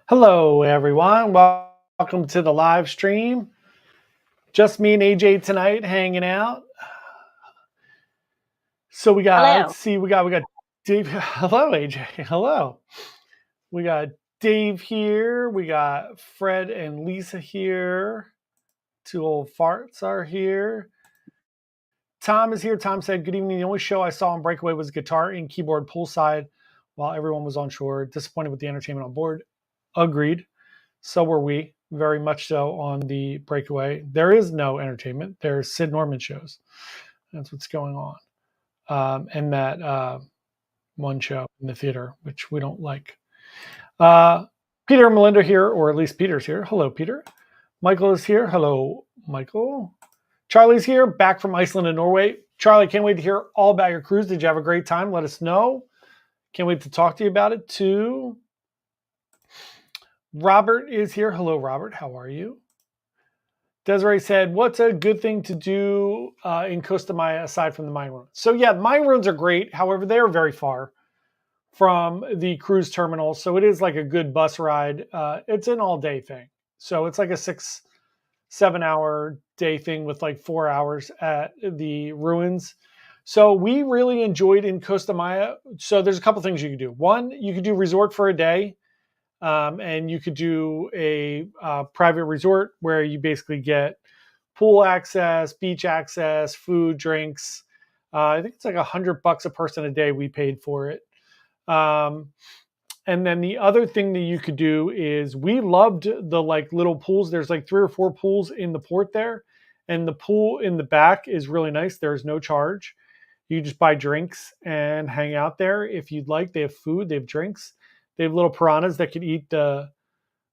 Hello, everyone. Welcome to the live stream. Just me and AJ tonight hanging out. So we got, Hello. let's see, we got Dave. Hello, AJ. Hello. We got Dave here. We got Fred and Lisa here. Two old farts are here. Tom is here. Tom said, good evening. The only show I saw on Breakaway was guitar and keyboard poolside while everyone was on shore. Disappointed with the entertainment on board. Agreed. So were we, very much so, on the Breakaway. There is no entertainment. There's Sid Norman shows. That's what's going on. And that one show in the theater, which we don't like. Peter and Melinda here, or at least Peter's here. Hello, Peter. Michael is here. Hello, Michael. Charlie's here, back from Iceland and Norway. Charlie, can't wait to hear all about your cruise. Did you have a great time? Let us know. Can't wait to talk to you about it, too. Robert is here. Hello, Robert. How are you? Desiree said, what's a good thing to do in Costa Maya aside from the mine ruins? So yeah, mine ruins are great. However, they are very far from the cruise terminal. So it is like a good bus ride. It's an all-day thing. So it's like a 6-7 hour day thing with like 4 hours at the ruins. So we really enjoyed in Costa Maya. So there's a couple things you can do. One, you could do resort for a day. And you could do a private resort where you basically get pool access, beach access, food, drinks. I think it's like $100 a person a day we paid for it. And then the other thing that you could do is we loved the like little pools. There's like 3 or 4 pools in the port there. And the pool in the back is really nice. There's no charge. You just buy drinks and hang out there if you'd like. They have food, they have drinks. They have little piranhas that could eat the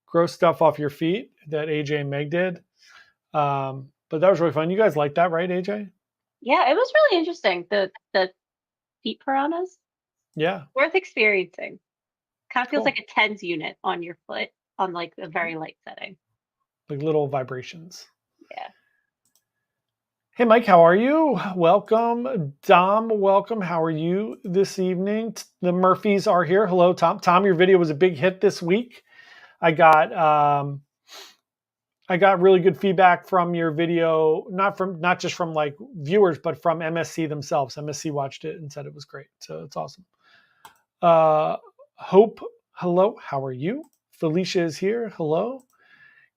gross stuff off your feet that AJ and Meg did. But that was really fun. You guys like that, right, AJ? Yeah, it was really interesting. The feet piranhas. Yeah. Worth experiencing. Kind of feels Cool. like a TENS unit on your foot on like a very light setting. Like little vibrations. Yeah. Hey, Mike, how are you? Welcome. Dom, welcome. How are you this evening? The Murphys are here. Hello, Tom. Tom, your video was a big hit this week. I got really good feedback from your video, not just from like viewers, but from MSC themselves. MSC watched it and said it was great. So it's awesome. Hope, hello. How are you? Felicia is here. Hello.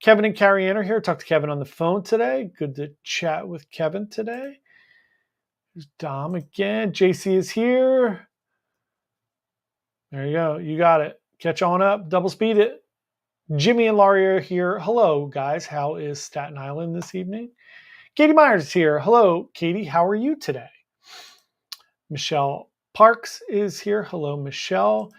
Kevin and Carrie Ann are here. Talked to Kevin on the phone today. Good to chat with Kevin today. There's Dom again. JC is here. There you go. You got it. Catch on up. Double speed it. Jimmy and Laurie are here. Hello, guys. How is Staten Island this evening? Katie Myers is here. Hello, Katie. How are you today? Michelle Parks is here. Hello, Michelle.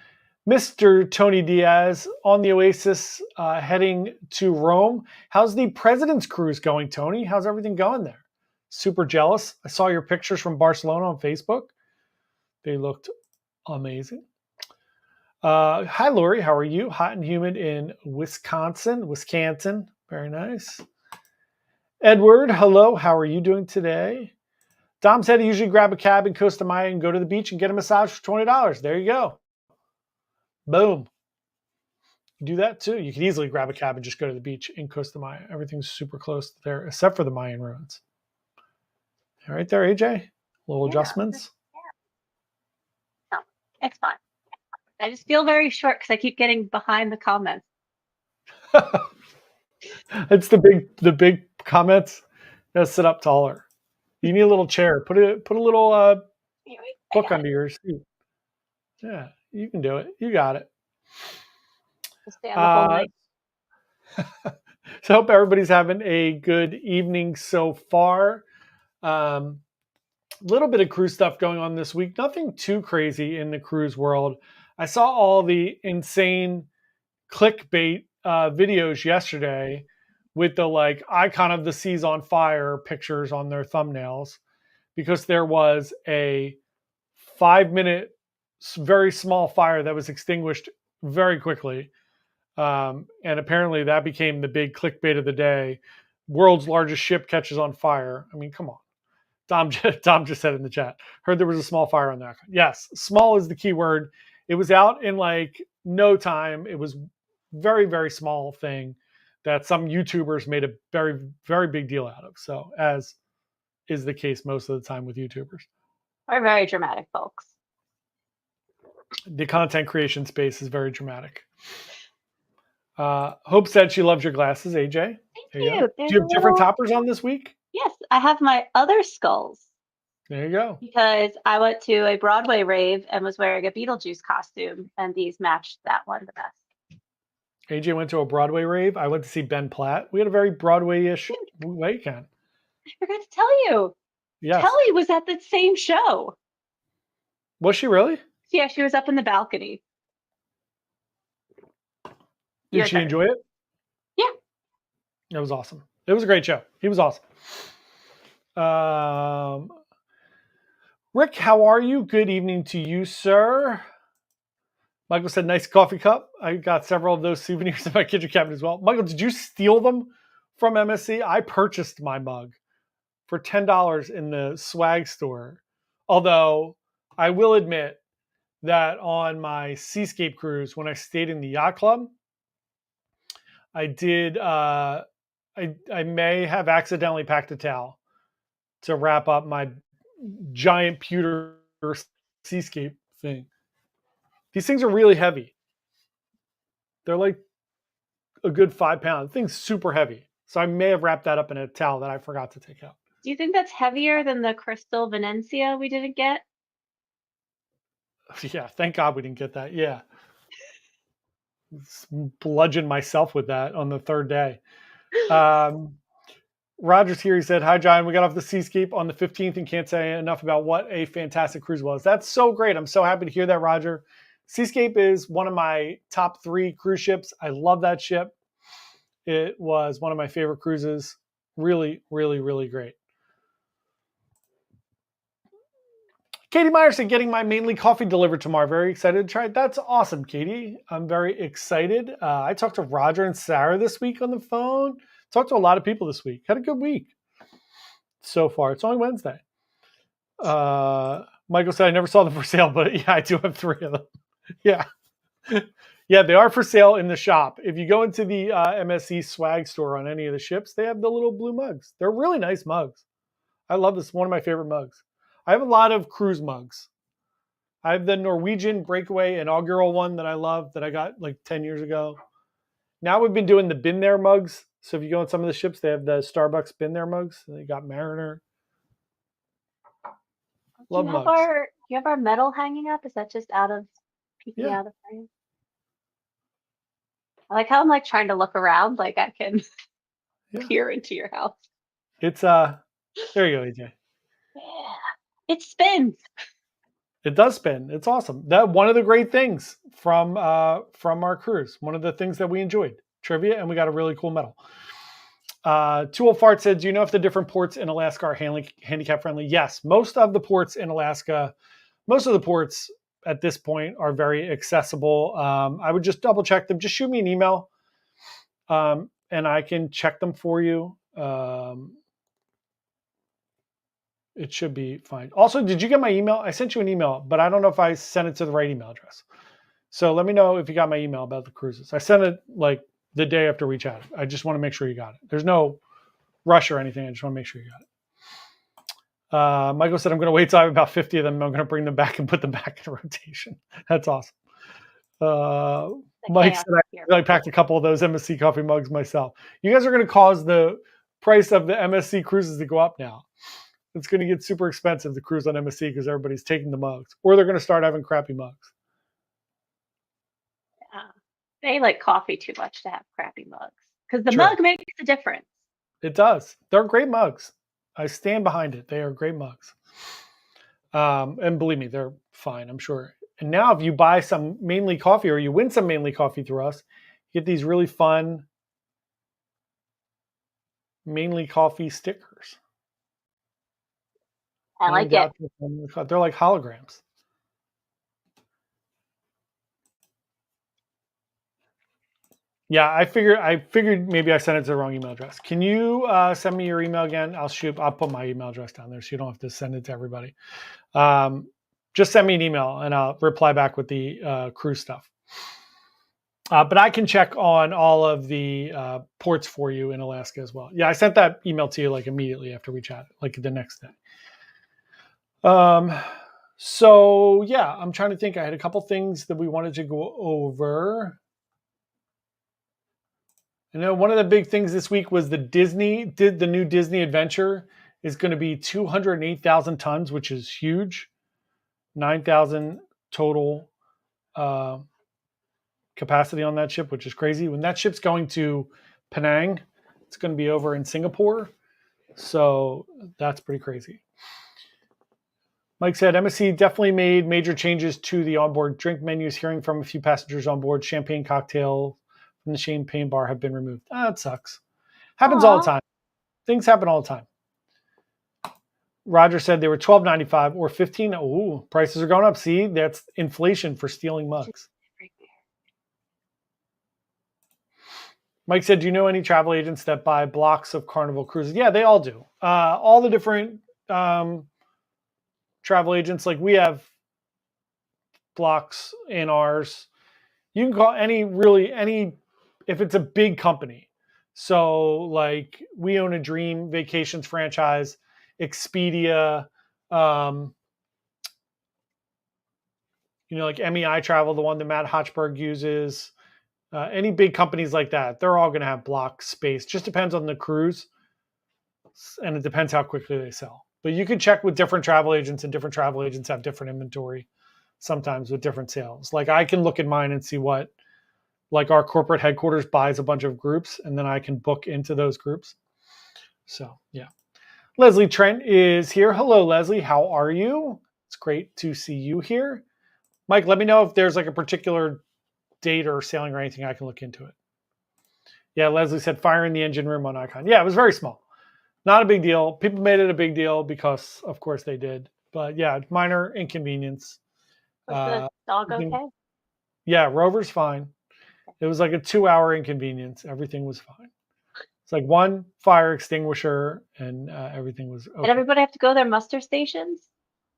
Mr. Tony Diaz on the Oasis heading to Rome. How's the President's Cruise going, Tony? How's everything going there? Super jealous. I saw your pictures from Barcelona on Facebook. They looked amazing. Hi, Lori. How are you? Hot and humid in Wisconsin. Very nice. Edward, hello. How are you doing today? Dom said he usually grab a cab in Costa Maya and go to the beach and get a massage for $20. There you go. Boom. You do that too. You can easily grab a cab and just go to the beach in Costa Maya. Everything's super close there, except for the Mayan ruins. All right there, AJ. Little adjustments. No, it's fine. I just feel very short because I keep getting behind the comments. It's the big comments. You gotta sit up taller. You need a little chair. Put a little book under your seat. Yeah, you can do it. You got it. I'll stay on the whole night. So I hope everybody's having a good evening so far. Little bit of cruise stuff going on this week. Nothing too crazy in the cruise world. I saw all the insane clickbait videos yesterday with the like icon of the seas on fire pictures on their thumbnails because there was a 5-minute very small fire that was extinguished very quickly. And apparently that became the big clickbait of the day. World's largest ship catches on fire. I mean, come on. Dom just said in the chat, heard there was a small fire on that. Yes, small is the key word. It was out in like no time. It was very, very small thing that some YouTubers made a very, very big deal out of. So as is the case most of the time with YouTubers. We're very dramatic folks. The content creation space is very dramatic. Hope said she loves your glasses, AJ. Thank you. Do you have different toppers on this week? Yes, I have my other skulls. There you go. Because I went to a Broadway rave and was wearing a Beetlejuice costume, and these matched that one the best. AJ went to a Broadway rave. I went to see Ben Platt. We had a very Broadway-ish weekend. I forgot to tell you. Yes. Kelly was at the same show. Was she really? Yeah, she was up in the balcony. Did she enjoy it? Yeah. It was awesome. It was a great show. He was awesome. Rick, how are you? Good evening to you, sir. Michael said, nice coffee cup. I got several of those souvenirs in my kitchen cabinet as well. Michael, did you steal them from MSC? I purchased my mug for $10 in the swag store. Although I will admit that on my Seascape cruise, when I stayed in the yacht club, I did, I may have accidentally packed a towel to wrap up my giant pewter Seascape thing. These things are really heavy. They're like a good 5 pounds. The thing's super heavy. So I may have wrapped that up in a towel that I forgot to take out. Do you think that's heavier than the Crystal Venencia we didn't get? Yeah, thank God we didn't get that. Yeah. Bludgeoned myself with that on the third day. Roger's here. He said, hi, John. We got off the Seascape on the 15th and can't say enough about what a fantastic cruise was. That's so great. I'm so happy to hear that, Roger. Seascape is one of my top 3 cruise ships. I love that ship. It was one of my favorite cruises. Really, really, really great. Katie Meyer said, getting my mainly coffee delivered tomorrow. Very excited to try it. That's awesome, Katie. I'm very excited. I talked to Roger and Sarah this week on the phone. Talked to a lot of people this week. Had a good week so far. It's only Wednesday. Michael said, I never saw them for sale, but yeah, I do have 3 of them. Yeah. Yeah, they are for sale in the shop. If you go into the MSC swag store on any of the ships, they have the little blue mugs. They're really nice mugs. I love this. One of my favorite mugs. I have a lot of cruise mugs. I have the Norwegian Breakaway inaugural one that I love that I got like 10 years ago. Now we've been doing the Been There mugs. So if you go on some of the ships, they have the Starbucks Been There mugs. They got Mariner. Love mugs. Do you have our medal hanging up? Is that just peeking out of frame? I like how I'm like trying to look around like I can peer into your house. It's there you go, AJ. Yeah. It spins. It does spin. It's awesome. That one of the great things from our cruise. One of the things that we enjoyed. Trivia, and we got a really cool medal. Tool Fart said, do you know if the different ports in Alaska are handicap friendly? Yes. Most of the ports in Alaska, at this point are very accessible. I would just double check them. Just shoot me an email and I can check them for you. It should be fine. Also, did you get my email? I sent you an email, but I don't know if I sent it to the right email address. So let me know if you got my email about the cruises. I sent it like the day after we chatted. I just want to make sure you got it. There's no rush or anything. I just want to make sure you got it. Michael said, I'm going to wait till I have about 50 of them. I'm going to bring them back and put them back in rotation. That's awesome. Mike said, I packed a couple of those MSC coffee mugs myself. You guys are going to cause the price of the MSC cruises to go up now. It's going to get super expensive to cruise on MSC because everybody's taking the mugs, or they're going to start having crappy mugs. They like coffee too much to have crappy mugs because the mug makes a difference. It does. They're great mugs. I stand behind it. They are great mugs. And believe me, they're fine, I'm sure. And now if you buy some Mainly coffee or you win some Mainly coffee through us, you get these really fun Mainly coffee stickers. I like it. They're like holograms. Yeah, I figured maybe I sent it to the wrong email address. Can you send me your email again? I'll put my email address down there so you don't have to send it to everybody. Just send me an email and I'll reply back with the cruise stuff. But I can check on all of the ports for you in Alaska as well. Yeah, I sent that email to you like immediately after we chatted, like the next day. So yeah, I'm trying to think. I had a couple things that we wanted to go over. I know one of the big things this week was the new Disney Adventure is going to be 208,000 tons, which is huge. 9,000 total capacity on that ship, which is crazy. When that ship's going to Penang, it's going to be over in Singapore. So that's pretty crazy. Mike said, MSC definitely made major changes to the onboard drink menus. Hearing from a few passengers on board, champagne cocktail from the champagne bar have been removed. That sucks. Happens all the time. Things happen all the time. Roger said they were $12.95 or $15. Oh, prices are going up. See, that's inflation for stealing mugs. Mike said, do you know any travel agents that buy blocks of Carnival cruises? Yeah, they all do. All the different travel agents, like we have blocks in ours. You can call any, if it's a big company. So like we own a Dream Vacations franchise, Expedia, like MEI Travel, the one that Matt Hochberg uses, any big companies like that, they're all going to have block space. Just depends on the cruise, and it depends how quickly they sell. But you can check with different travel agents, and different travel agents have different inventory sometimes with different sales. Like I can look at mine and see what, like our corporate headquarters buys a bunch of groups, and then I can book into those groups. So yeah. Leslie Trent is here. Hello, Leslie. How are you? It's great to see you here. Mike, let me know if there's like a particular date or sailing or anything. I can look into it. Yeah, Leslie said fire in the engine room on Icon. Yeah, it was very small. Not a big deal. People made it a big deal because, of course, they did. But yeah, minor inconvenience. Was the dog okay? Yeah, Rover's fine. It was like a 2-hour inconvenience. Everything was fine. It's like one fire extinguisher and everything was okay. Did everybody have to go to their muster stations?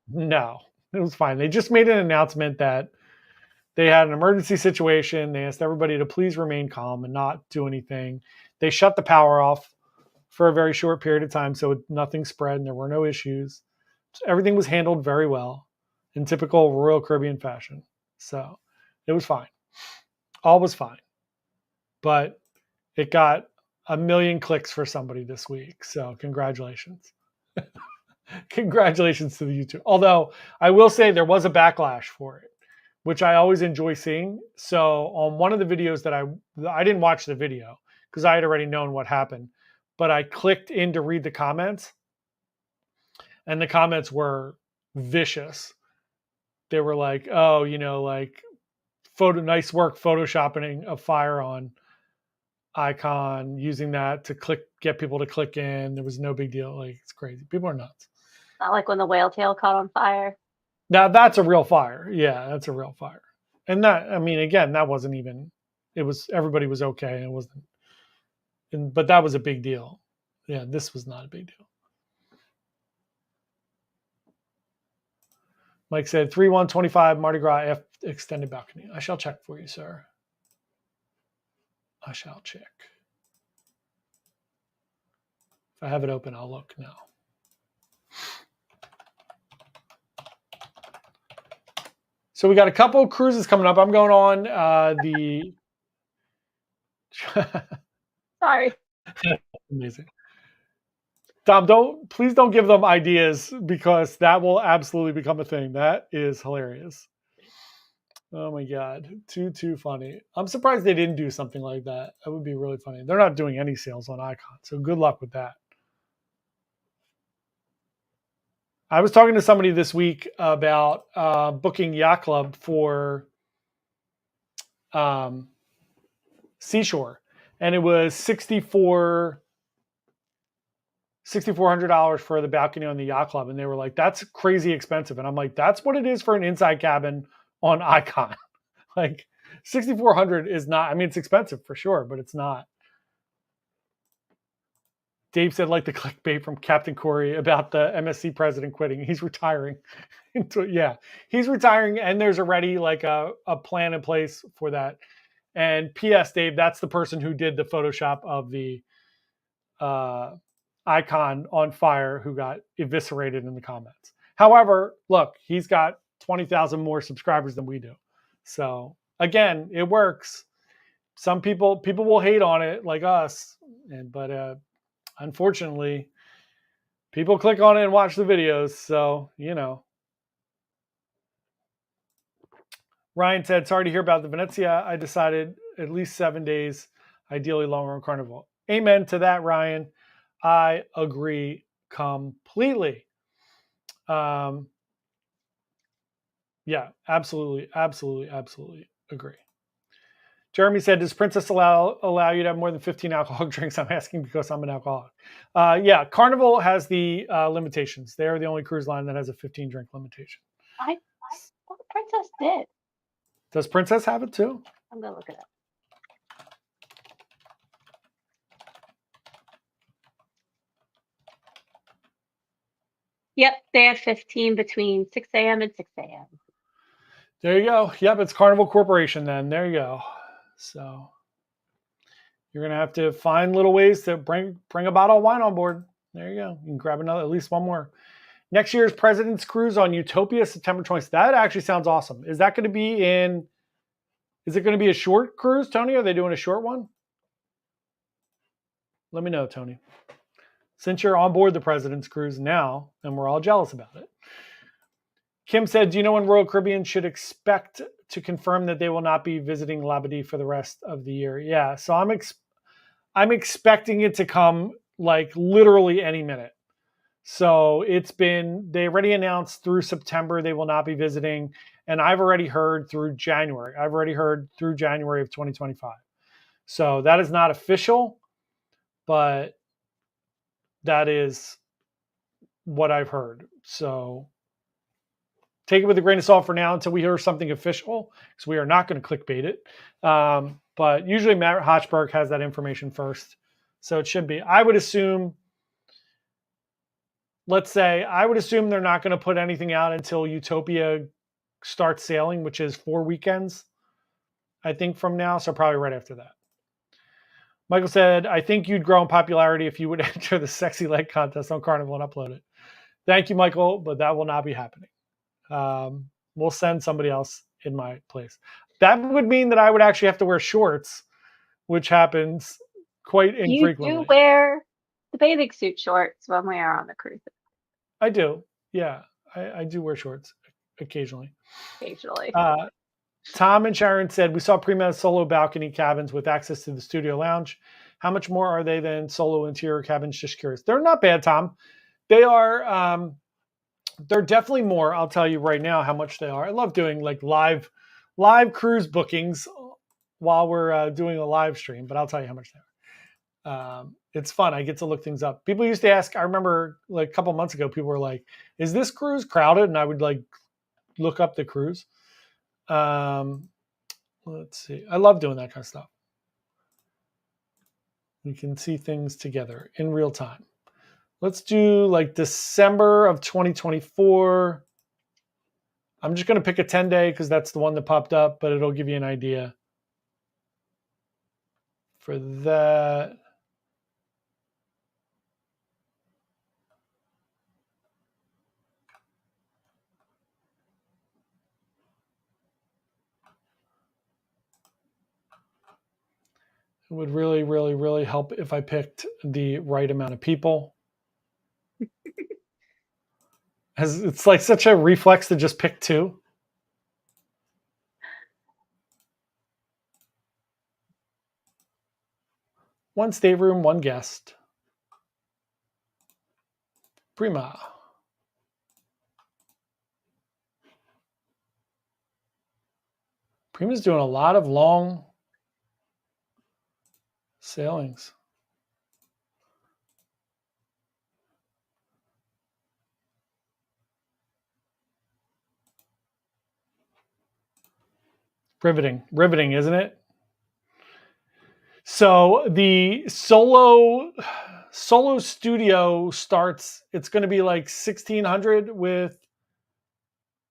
No, it was fine. They just made an announcement that they had an emergency situation. They asked everybody to please remain calm and not do anything. They shut the power off for a very short period of time, so nothing spread and there were no issues. So everything was handled very well in typical Royal Caribbean fashion. So it was fine. All was fine. But it got 1 million clicks for somebody this week. So congratulations. Congratulations to the YouTube. Although I will say there was a backlash for it, which I always enjoy seeing. So on one of the videos that I didn't watch the video because I had already known what happened, but I clicked in to read the comments, and the comments were vicious. They were like, oh, like nice work photoshopping a fire on Icon, using that to get people to click in. There was no big deal. Like, it's crazy. People are nuts. Not like when the whale tail caught on fire. Now that's a real fire. Yeah, that's a real fire. And that, I mean, again, that wasn't even, it was, everybody was okay. And it wasn't, but that was a big deal. Yeah, this was not a big deal. Mike said 3/1/25 Mardi Gras extended balcony. I shall check for you, sir. I shall check. If I have it open, I'll look now. So we got a couple of cruises coming up. I'm going on the. Sorry. Amazing. Tom, please don't give them ideas because that will absolutely become a thing. That is hilarious. Oh my God. Too funny. I'm surprised they didn't do something like that. That would be really funny. They're not doing any sales on Icon. So good luck with that. I was talking to somebody this week about booking Yacht Club for Seashore. And it was $6,400 for the balcony on the Yacht Club. And they were like, that's crazy expensive. And I'm like, that's what it is for an inside cabin on Icon. Like $6,400 is not, I mean, it's expensive for sure, but it's not. Dave said, like the clickbait from Captain Corey about the MSC president quitting. He's retiring. Yeah, he's retiring, and there's already like a plan in place for that. And P.S. Dave, that's the person who did the Photoshop of the icon on fire who got eviscerated in the comments. However, look, he's got 20,000 more subscribers than we do. So again, it works. Some people will hate on it like us, but unfortunately, people click on it and watch the videos. So, you know. Ryan said, sorry to hear about the Venezia. I decided at least 7 days, ideally longer on Carnival. Amen to that, Ryan. I agree completely. Yeah, absolutely agree. Jeremy said, does Princess allow you to have more than 15 alcoholic drinks? I'm asking because I'm an alcoholic. Yeah, Carnival has the limitations. They're the only cruise line that has a 15 drink limitation. I thought Princess did. Does Princess have it too? I'm going to look it up. Yep, they have 15 between 6 a.m. and 6 a.m. There you go. Yep, it's Carnival Corporation then. There you go. So you're going to have to find little ways to bring a bottle of wine on board. There you go. You can grab at least one more. Next year's President's Cruise on Utopia, September 20th. That actually sounds awesome. Is that going to be is it going to be a short cruise, Tony? Are they doing a short one? Let me know, Tony. Since you're on board the President's Cruise now, and we're all jealous about it. Kim said, do you know when Royal Caribbean should expect to confirm that they will not be visiting Labadee for the rest of the year? Yeah, so I'm expecting it to come like literally any minute. So they already announced through September they will not be visiting. And I've already heard through January. I've already heard through January of 2025. So that is not official, but that is what I've heard. So take it with a grain of salt for now until we hear something official, because we are not going to clickbait it. But usually Matt Hochberg has that information first. So it should be. I would assume they're not going to put anything out until Utopia starts sailing, which is 4 weekends, I think, from now. So probably right after that. Michael said, I think you'd grow in popularity if you would enter the sexy leg contest on Carnival and upload it. Thank you, Michael, but that will not be happening. We'll send somebody else in my place. That would mean that I would actually have to wear shorts, which happens quite infrequently. You do wear the bathing suit shorts when we are on the cruise. I do. Yeah, I do wear shorts occasionally. Tom and Sharon said, we saw pre-med solo balcony cabins with access to the studio lounge. How much more are they than solo interior cabins? Just curious. They're not bad, Tom. They are, they're definitely more. I'll tell you right now how much they are. I love doing like live cruise bookings while we're doing a live stream, but I'll tell you how much they are. It's fun. I get to look things up. People used to ask, I remember like a couple months ago, people were like, is this cruise crowded? And I would like look up the cruise. Let's see. I love doing that kind of stuff. We can see things together in real time. Let's do like December of 2024. I'm just going to pick a 10-day because that's the one that popped up, but it'll give you an idea for that. It would really, really, really help if I picked the right amount of people. It's like such a reflex to just pick 2. One stateroom, one guest. Prima. Prima's doing a lot of long sailings. Riveting, isn't it? So the solo studio starts, it's going to be like $1,600 with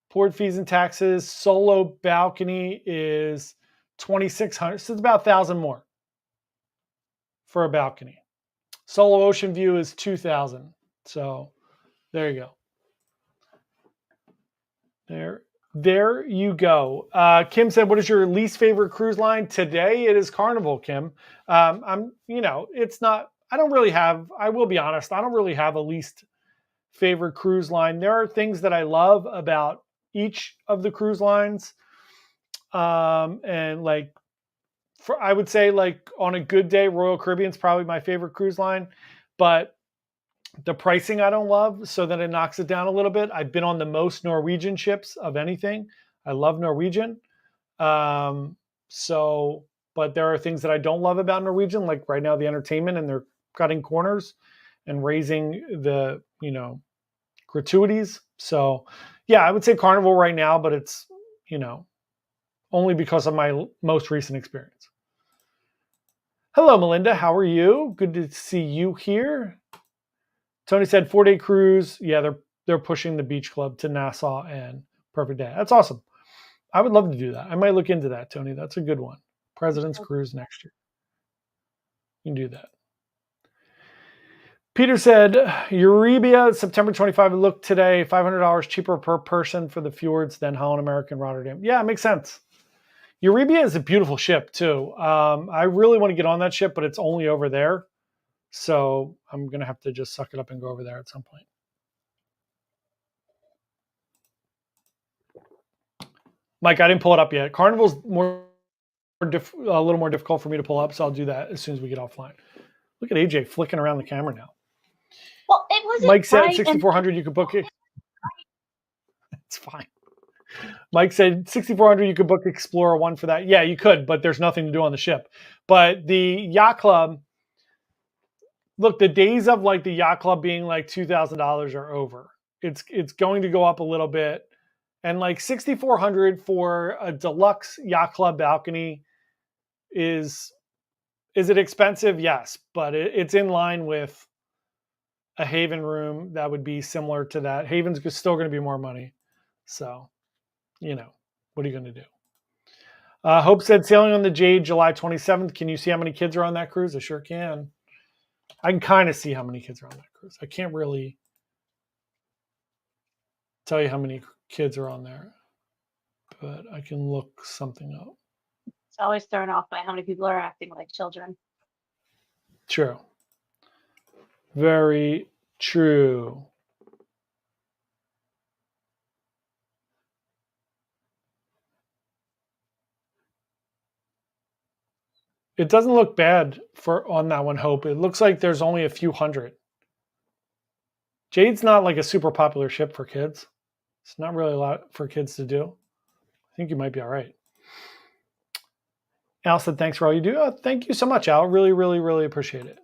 port fees and taxes. Solo balcony is $2,600. So it's about $1,000 more for a balcony. Solo ocean view is $2,000. So there you go. There you go. Kim said, "What is your least favorite cruise line?" Today it is Carnival, Kim. It's not. I don't really have. I will be honest. I don't really have a least favorite cruise line. There are things that I love about each of the cruise lines, and like, I would say, like, on a good day, Royal Caribbean's probably my favorite cruise line, but the pricing I don't love, so that it knocks it down a little bit. I've been on the most Norwegian ships of anything. I love Norwegian. But there are things that I don't love about Norwegian, like right now the entertainment, and they're cutting corners and raising the, gratuities. So yeah, I would say Carnival right now, but it's, only because of my most recent experience. Hello, Melinda. How are you? Good to see you here. Tony said 4-day cruise. Yeah, they're pushing the beach club to Nassau and Perfect Day. That's awesome. I would love to do that. I might look into that, Tony. That's a good one. President's Cruise next year. You can do that. Peter said, Euribia, September 25. Look today, $500 cheaper per person for the fjords than Holland American Rotterdam. Yeah, it makes sense. Euribia is a beautiful ship too. I really want to get on that ship, but it's only over there. So I'm going to have to just suck it up and go over there at some point. Mike, I didn't pull it up yet. Carnival's a little more difficult for me to pull up, so I'll do that as soon as we get offline. Look at AJ flicking around the camera now. Well, it was Mike said 6,400 you could book it. It's fine. Mike said 6,400 you could book Explorer 1 for that. Yeah, you could, but there's nothing to do on the ship. But the yacht club, look, the days of like the yacht club being like $2,000 are over. It's going to go up a little bit, and like 6,400 for a deluxe yacht club balcony is it expensive? Yes, but it's in line with a Haven room that would be similar to that. Haven's still going to be more money, so what are you going to do? Hope said sailing on the Jade July 27th. Can you see how many kids are on that cruise? I sure can. I can kind of see how many kids are on that cruise. I can't really tell you how many kids are on there, but I can look something up. It's always thrown off by how many people are acting like children. True. Very true. It doesn't look bad on that one, Hope. It looks like there's only a few hundred. Jade's not like a super popular ship for kids. It's not really a lot for kids to do. I think you might be all right. Al said, thanks for all you do. Oh, thank you so much, Al. Really, really, really appreciate it.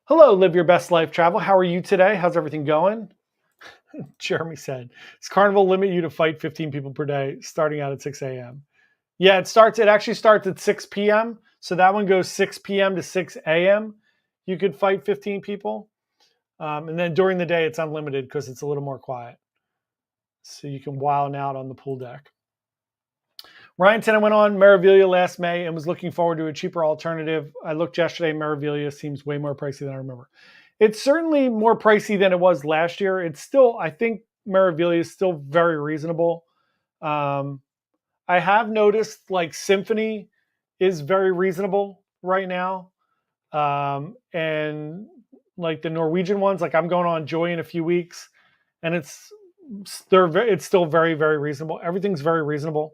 Hello, Live Your Best Life Travel. How are you today? How's everything going? Jeremy said, does Carnival limit you to fight 15 people per day starting out at 6 a.m.? Yeah, it actually starts at 6 p.m. So that one goes 6 p.m. to 6 a.m. You could fight 15 people. And then during the day, it's unlimited because it's a little more quiet. So you can wild out on the pool deck. Ryan said I went on Meraviglia last May and was looking forward to a cheaper alternative. I looked yesterday. Meraviglia seems way more pricey than I remember. It's certainly more pricey than it was last year. It's still, I think Meraviglia is still very reasonable. I have noticed like Symphony is very reasonable right now. And like the Norwegian ones, like I'm going on Joy in a few weeks, and it's still very, very reasonable. Everything's very reasonable.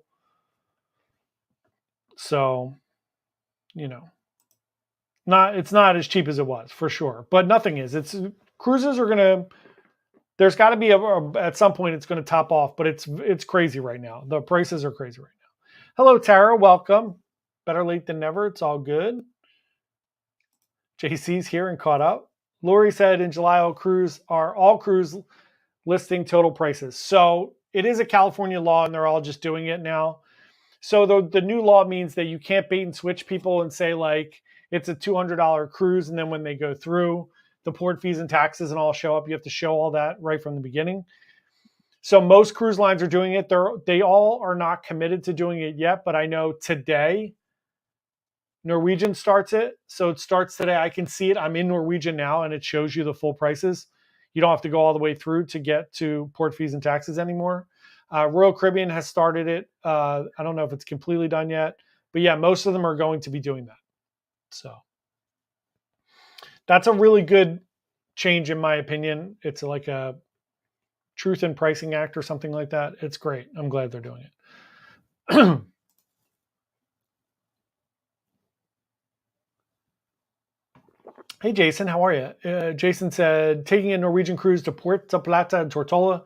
So, it's not as cheap as it was for sure, but nothing is. Cruises are gonna. There's got to be at some point it's going to top off, but it's crazy right now. The prices are crazy right now. Hello, Tara. Welcome. Better late than never. It's all good. JC's here and caught up. Lori said in July, all cruise listing total prices. So it is a California law and they're all just doing it now. So the new law means that you can't bait and switch people and say like it's a $200 cruise. And then when they go through the port fees and taxes and all show up, you have to show all that right from the beginning. So most cruise lines are doing it. They all are not committed to doing it yet, but I know today Norwegian starts it. So it starts today. I can see it. I'm in Norwegian now and it shows you the full prices. You don't have to go all the way through to get to port fees and taxes anymore. Royal Caribbean has started it. I don't know if it's completely done yet, but yeah, most of them are going to be doing that. So that's a really good change in my opinion. It's like a Truth in Pricing Act or something like that. It's great. I'm glad they're doing it. Hey, Jason, how are you? Jason said, taking a Norwegian cruise to Puerto Plata and Tortola.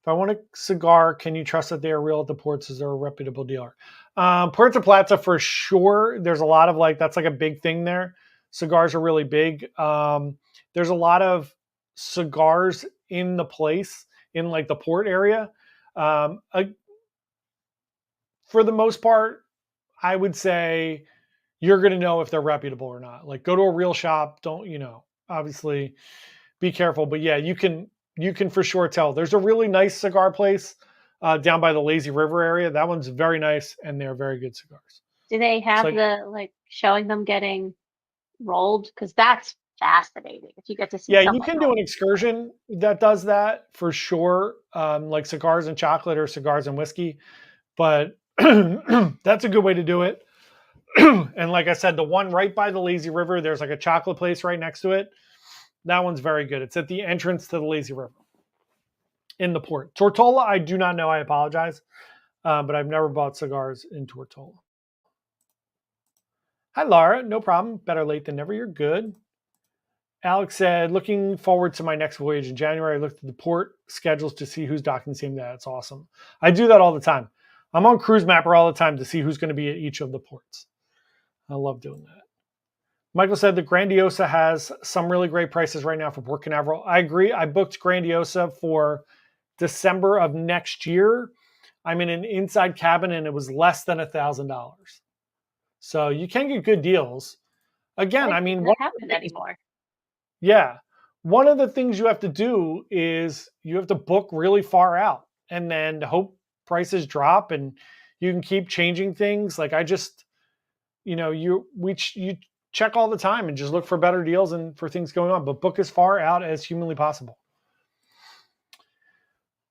If I want a cigar, can you trust that they are real at the ports? Is there a reputable dealer? Puerto Plata for sure. There's a lot of that's like a big thing there. Cigars are really big. There's a lot of cigars in the place in like the port area. For the most part, I would say you're going to know if they're reputable or not. Like go to a real shop. Don't, obviously be careful, but yeah, you can for sure tell. There's a really nice cigar place down by the Lazy River area. That one's very nice and they're very good cigars. Do they have showing them getting rolled? Because that's fascinating. If you get to see, you can do an excursion that does that for sure. Like cigars and chocolate or cigars and whiskey, but that's a good way to do it. And like I said, the one right by the Lazy River, there's like a chocolate place right next to it. That one's very good. It's at the entrance to the Lazy River in the port. Tortola, I do not know. I apologize. But I've never bought cigars in Tortola. Hi, Laura. No problem. Better late than never. You're good. Alex said, looking forward to my next voyage in January. I looked at the port schedules to see who's docking the same day. That's awesome. I do that all the time. I'm on Cruise Mapper all the time to see who's going to be at each of the ports. I love doing that. Michael said the Grandiosa has some really great prices right now for Port Canaveral. I agree. I booked Grandiosa for December of next year. I'm in an inside cabin and it was less than $1,000. So you can get good deals. Again, what happened anymore? Yeah. One of the things you have to do is you have to book really far out and then hope prices drop and you can keep changing things. Like I just, you check all the time and just look for better deals and for things going on, but book as far out as humanly possible.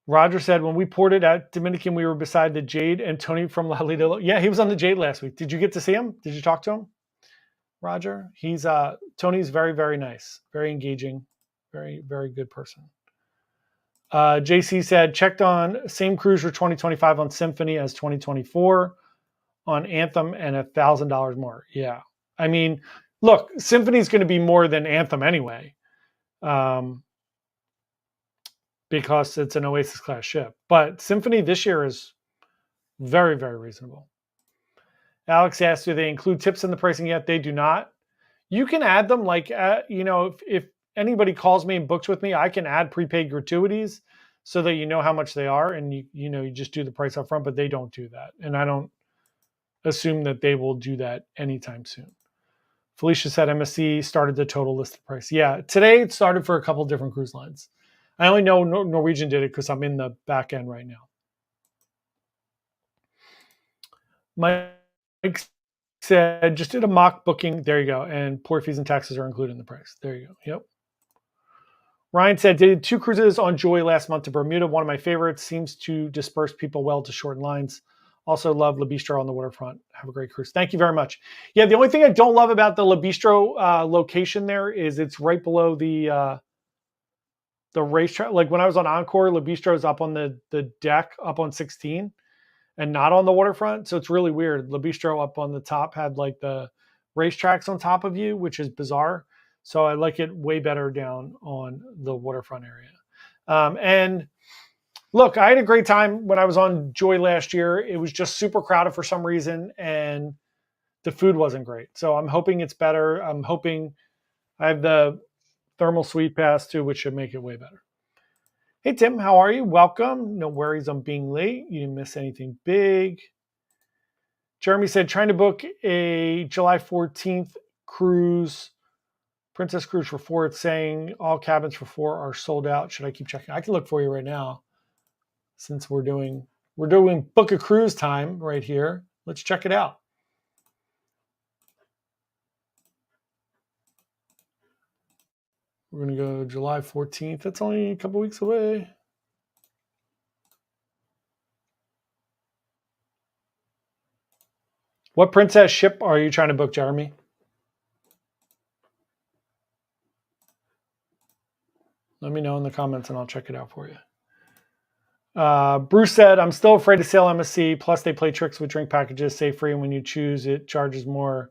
Roger said, when we ported at Dominican, we were beside the Jade and Tony from La Lido. Yeah, he was on the Jade last week. Did you get to see him? Did you talk to him? Roger? Tony's very, very nice, very engaging, very, very good person. JC said, checked on same cruise for 2025 on Symphony as 2024 on Anthem and $1,000 more. Yeah. Look, Symphony is going to be more than Anthem anyway, because it's an Oasis class ship. But Symphony this year is very, very reasonable. Alex asked, do they include tips in the pricing yet? They do not. You can add them if anybody calls me and books with me, I can add prepaid gratuities so that you know how much they are and you just do the price up front, but they don't do that. And I don't assume that they will do that anytime soon. Felicia said MSC started the total listed price. Yeah, today it started for a couple different cruise lines. I only know Norwegian did it because I'm in the back end right now. Mike said, just did a mock booking. There you go. And port fees and taxes are included in the price. There you go. Yep. Ryan said, did 2 cruises on Joy last month to Bermuda. One of my favorites. Seems to disperse people well to shorten lines. Also love Le Bistro on the waterfront. Have a great cruise. Thank you very much. Yeah, the only thing I don't love about the Le Bistro location there is it's right below the racetrack. Like when I was on Encore, Le Bistro is up on the deck, up on 16, and not on the waterfront. So it's really weird. Le Bistro up on the top had like the racetracks on top of you, which is bizarre. So I like it way better down on the waterfront area. And look, I had a great time when I was on Joy last year. It was just super crowded for some reason, and the food wasn't great. So I'm hoping it's better. I'm hoping I have the thermal suite pass too, which should make it way better. Hey, Tim, how are you? Welcome. No worries on being late. You didn't miss anything big. Jeremy said, trying to book a July 14th cruise, Princess Cruise for 4. It's saying all cabins for 4 are sold out. Should I keep checking? I can look for you right now since we're doing book a cruise time right here. Let's check it out. We're going to go July 14th. That's only a couple weeks away. What princess ship are you trying to book, Jeremy? Let me know in the comments and I'll check it out for you. Bruce said, I'm still afraid to sail MSC. Plus, they play tricks with drink packages. Say free, and when you choose, it charges more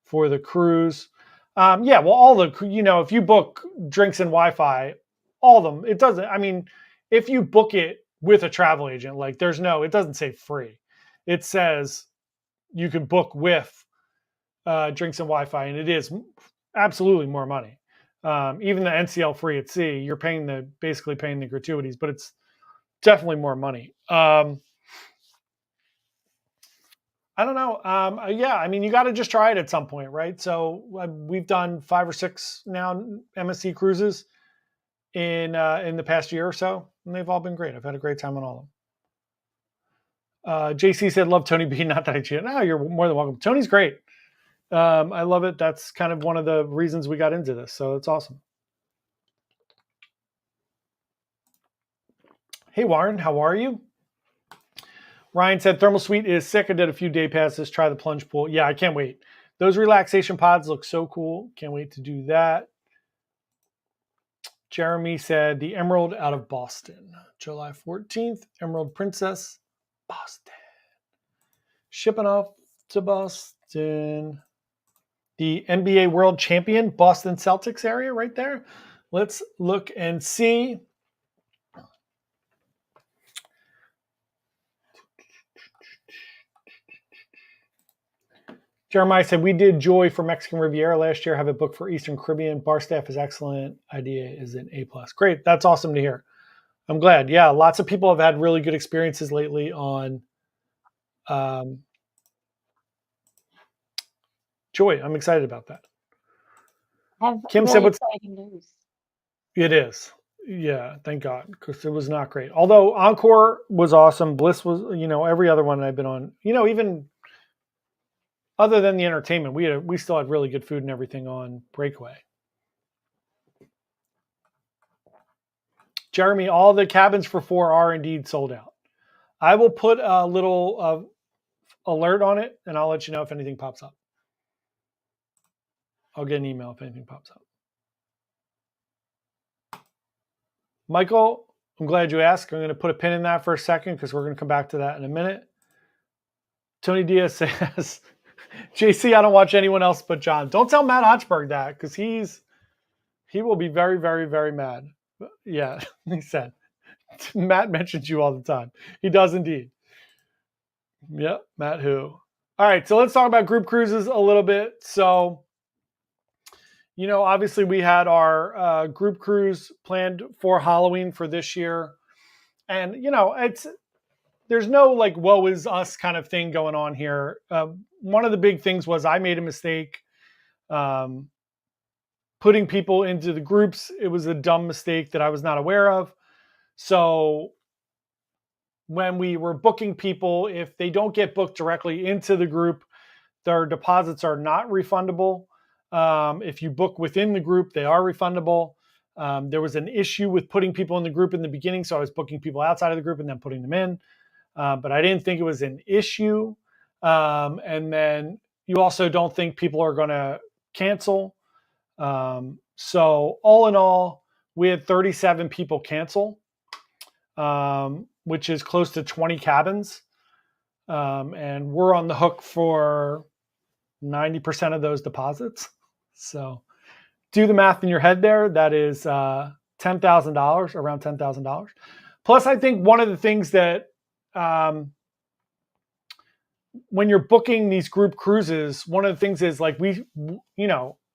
for the cruise. Yeah, well, all the, if you book drinks and Wi-Fi, all of them, it doesn't, I mean, if you book it with a travel agent, like it doesn't say free. It says you can book with drinks and Wi-Fi, and it is absolutely more money. Even the NCL free at sea, you're basically paying the gratuities, but it's definitely more money. I don't know. Yeah, I mean, you got to just try it at some point, right? So we've done 5 or 6 now MSC cruises in the past year or so, and they've all been great. I've had a great time on all of them. JC said, love Tony B. Not that I cheated. No, you're more than welcome. Tony's great. I love it. That's kind of one of the reasons we got into this. So it's awesome. Hey, Warren, how are you? Ryan said, Thermal Suite is sick. I did a few day passes. Try the plunge pool. Yeah, I can't wait. Those relaxation pods look so cool. Can't wait to do that. Jeremy said, the Emerald out of Boston. July 14th, Emerald Princess, Boston. Shipping off to Boston. The NBA World Champion, Boston Celtics area right there. Let's look and see. Jeremiah said, we did Joy for Mexican Riviera last year. Have it booked for Eastern Caribbean. Bar staff is excellent. Idea is an A+. Great. That's awesome to hear. I'm glad. Yeah, lots of people have had really good experiences lately on Joy. I'm excited about that. Kim said, "What's exciting news?" It is. Yeah, thank God, because it was not great. Although Encore was awesome. Bliss was, every other one I've been on, even other than the entertainment, we still had really good food and everything on Breakaway. Jeremy, all the cabins for 4 are indeed sold out. I will put a little alert on it, and I'll let you know if anything pops up. I'll get an email if anything pops up. Michael, I'm glad you asked. I'm going to put a pin in that for a second because we're going to come back to that in a minute. Tony Diaz says, JC, I don't watch anyone else but John. Don't tell Matt Hochberg that because he will be very, very, very mad. Yeah, he said. Matt mentions you all the time. He does indeed. Yep, Matt who. All right, so let's talk about group cruises a little bit. So, obviously we had our group cruise planned for Halloween for this year. And, there's no like woe is us kind of thing going on here. One of the big things was I made a mistake putting people into the groups, it was a dumb mistake that I was not aware of. So when we were booking people, if they don't get booked directly into the group, their deposits are not refundable. If you book within the group, they are refundable. There was an issue with putting people in the group in the beginning, so I was booking people outside of the group and then putting them in. But I didn't think it was an issue. And then you also don't think people are going to cancel. So all in all, we had 37 people cancel, which is close to 20 cabins. And we're on the hook for 90% of those deposits. So do the math in your head there. That is $10,000, around $10,000. Plus, I think one of the things that when you're booking these group cruises, one of the things is like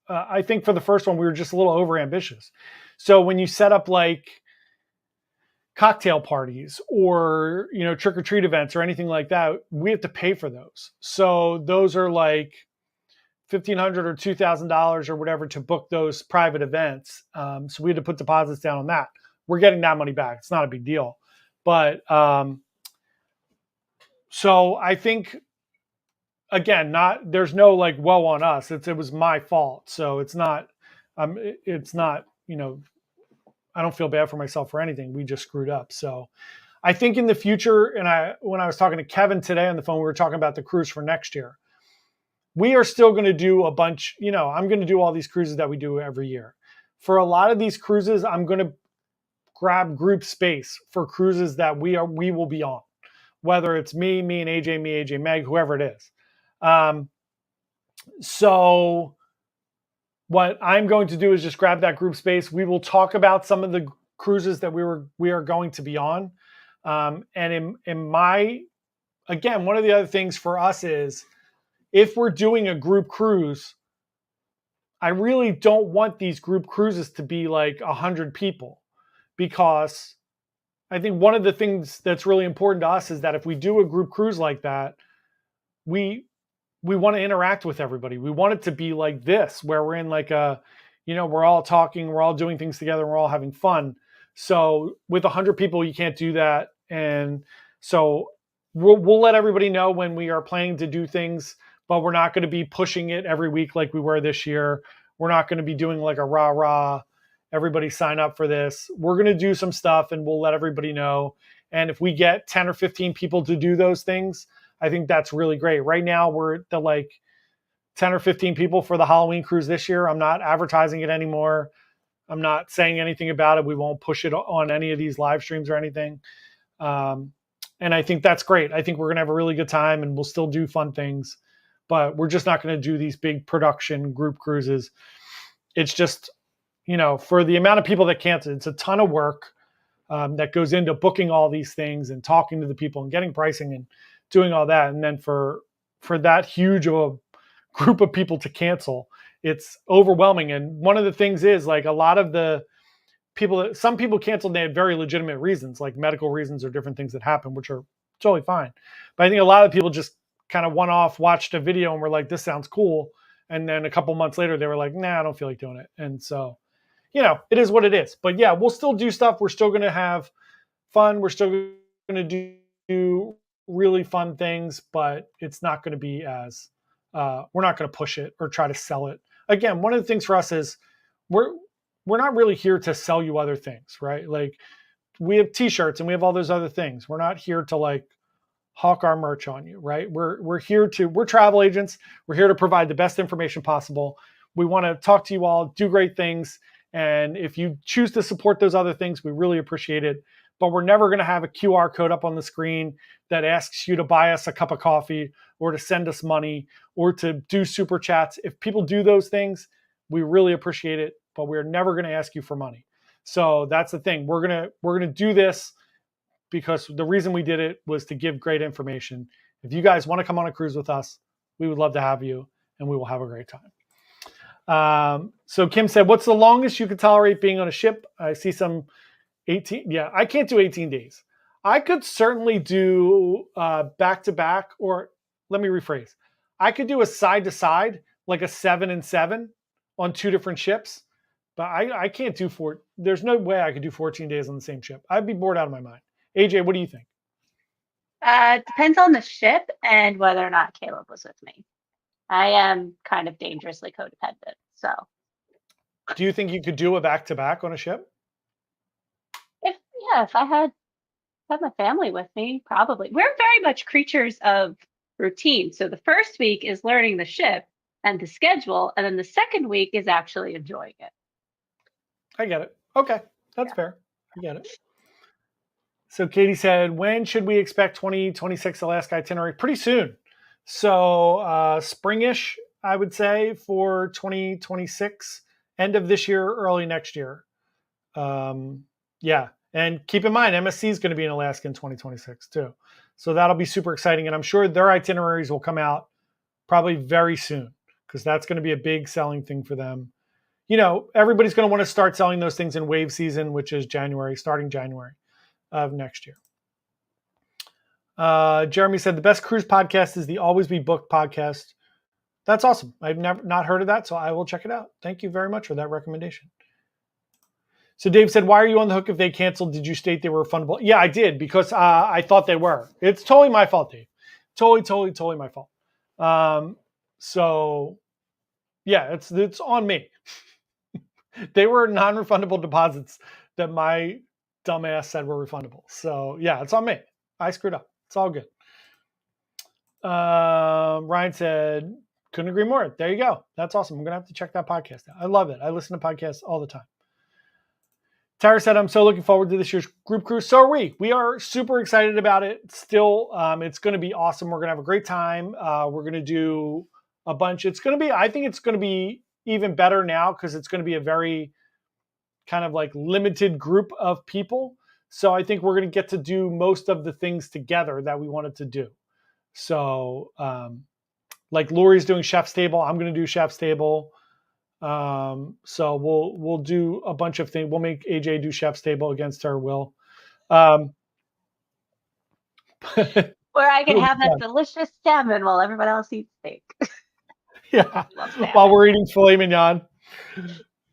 I think for the first one, we were just a little over ambitious. So when you set up like cocktail parties or, trick or treat events or anything like that, we have to pay for those. So those are like $1,500 or $2,000 or whatever to book those private events. So we had to put deposits down on that. We're getting that money back. It's not a big deal. But so I think, again, there's no like woe on us. It was my fault. So it's not, I don't feel bad for myself or anything. We just screwed up. So I think in the future, and when I was talking to Kevin today on the phone, we were talking about the cruise for next year. We are still going to do a bunch, I'm going to do all these cruises that we do every year. For a lot of these cruises, I'm going to grab group space for cruises that we will be on, whether it's me and AJ, Meg, whoever it is. So what I'm going to do is just grab that group space. We will talk about some of the cruises that we are going to be on. And again, one of the other things for us is if we're doing a group cruise, I really don't want these group cruises to be like 100 people, because I think one of the things that's really important to us is that if we do a group cruise like that, we want to interact with everybody. We want it to be like this, where we're in like we're all talking, we're all doing things together, we're all having fun. So with 100 people, you can't do that. And so we'll let everybody know when we are planning to do things, but we're not going to be pushing it every week like we were this year. We're not going to be doing like a rah, everybody sign up for this. We're going to do some stuff and we'll let everybody know. And if we get 10 or 15 people to do those things, I think that's really great. Right now, we're at the like 10 or 15 people for the Halloween cruise this year. I'm not advertising it anymore. I'm not saying anything about it. We won't push it on any of these live streams or anything. And I think that's great. I think we're going to have a really good time and we'll still do fun things, but we're just not going to do these big production group cruises. It's just, for the amount of people that cancel, it's a ton of work that goes into booking all these things and talking to the people and getting pricing and doing all that. And then for that huge of a group of people to cancel, it's overwhelming. And one of the things is like a lot of the people, some people canceled, they had very legitimate reasons, like medical reasons or different things that happen, which are totally fine. But I think a lot of people just kind of one-off watched a video and were like, this sounds cool. And then a couple months later, they were like, nah, I don't feel like doing it. And so, it is what it is. But yeah, we'll still do stuff. We're still going to have fun. We're still going to do really fun things, but it's not going to be as, we're not going to push it or try to sell it. Again, one of the things for us is we're not really here to sell you other things, right? Like we have t-shirts and we have all those other things. We're not here to like hawk our merch on you, right? We're travel agents. We're here to provide the best information possible. We want to talk to you all, do great things. And if you choose to support those other things, we really appreciate it. But we're never going to have a QR code up on the screen that asks you to buy us a cup of coffee or to send us money or to do super chats. If people do those things, we really appreciate it, but we're never going to ask you for money. So that's the thing. We're going to do this because the reason we did it was to give great information. If you guys want to come on a cruise with us, we would love to have you and we will have a great time. So Kim said, what's the longest you could tolerate being on a ship? I see some 18. Yeah, I can't do 18 days. I could certainly do back to back, or let me rephrase. I could do a side to side, like a 7 and 7 on two different ships. But I can't do there's no way I could do 14 days on the same ship. I'd be bored out of my mind. AJ, what do you think? It depends on the ship and whether or not Caleb was with me. I am kind of dangerously codependent, so Do you think you could do a back-to-back on a ship? if I had my family with me, probably. We're very much creatures of routine. So the first week is learning the ship and the schedule, and then the second week is actually enjoying it. I get it. Okay, that's fair. I get it. So Katie said, when should we expect 2026 Alaska itinerary? Pretty soon. So springish, I would say, for 2026, end of this year, early next year. Yeah. And keep in mind, MSC is going to be in Alaska in 2026 too. So that'll be super exciting. And I'm sure their itineraries will come out probably very soon because that's going to be a big selling thing for them. You know, everybody's going to want to start selling those things in wave season, which is starting January of next year. Jeremy said the best cruise podcast is the Always Be Booked podcast. That's awesome. I've not heard of that, so I will check it out. Thank you very much for that recommendation. So Dave said, why are you on the hook if they canceled? Did you state they were refundable? Yeah, I did because I thought they were. It's totally my fault, Dave. Totally my fault. So yeah, it's on me. They were non-refundable deposits that my dumbass said were refundable. So yeah, it's on me. I screwed up. It's all good. Ryan said, couldn't agree more. There you go. That's awesome. I'm going to have to check that podcast out. I love it. I listen to podcasts all the time. Tara said, I'm so looking forward to this year's group cruise. So are we. We are super excited about it. Still, it's going to be awesome. We're going to have a great time. We're going to do a bunch. I think it's going to be even better now because it's going to be a very kind of like limited group of people. So I think we're going to get to do most of the things together that we wanted to do. So like Lori's doing Chef's Table. I'm going to do Chef's Table. So we'll do a bunch of things. We'll make AJ do Chef's Table against her will. Where I can have that delicious salmon while everyone else eats steak. Yeah. While we're eating filet mignon.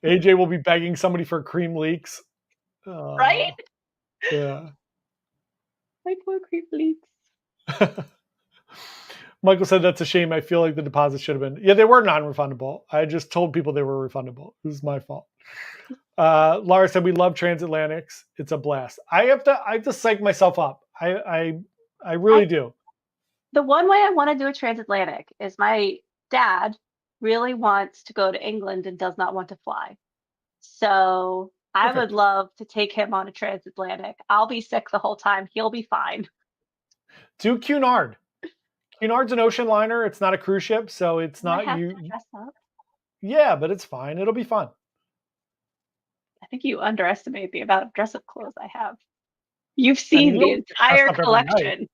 AJ will be begging somebody for cream leeks. Right? Yeah. My poor cream leeks. Michael said that's a shame. I feel like the deposit should have been. Yeah, they were non-refundable. I just told people they were refundable. It was my fault. Laura said we love transatlantics. It's a blast. I have to psych myself up. I really do. The one way I want to do a transatlantic is my dad really wants to go to England and does not want to fly. So I would love to take him on a transatlantic. I'll be sick the whole time. He'll be fine. Do Cunard. Cunard's an ocean liner. It's not a cruise ship, so it's not you. Dress up. Yeah, but it's fine. It'll be fun. I think you underestimate the amount of dress-up clothes I have. You've seen the entire collection.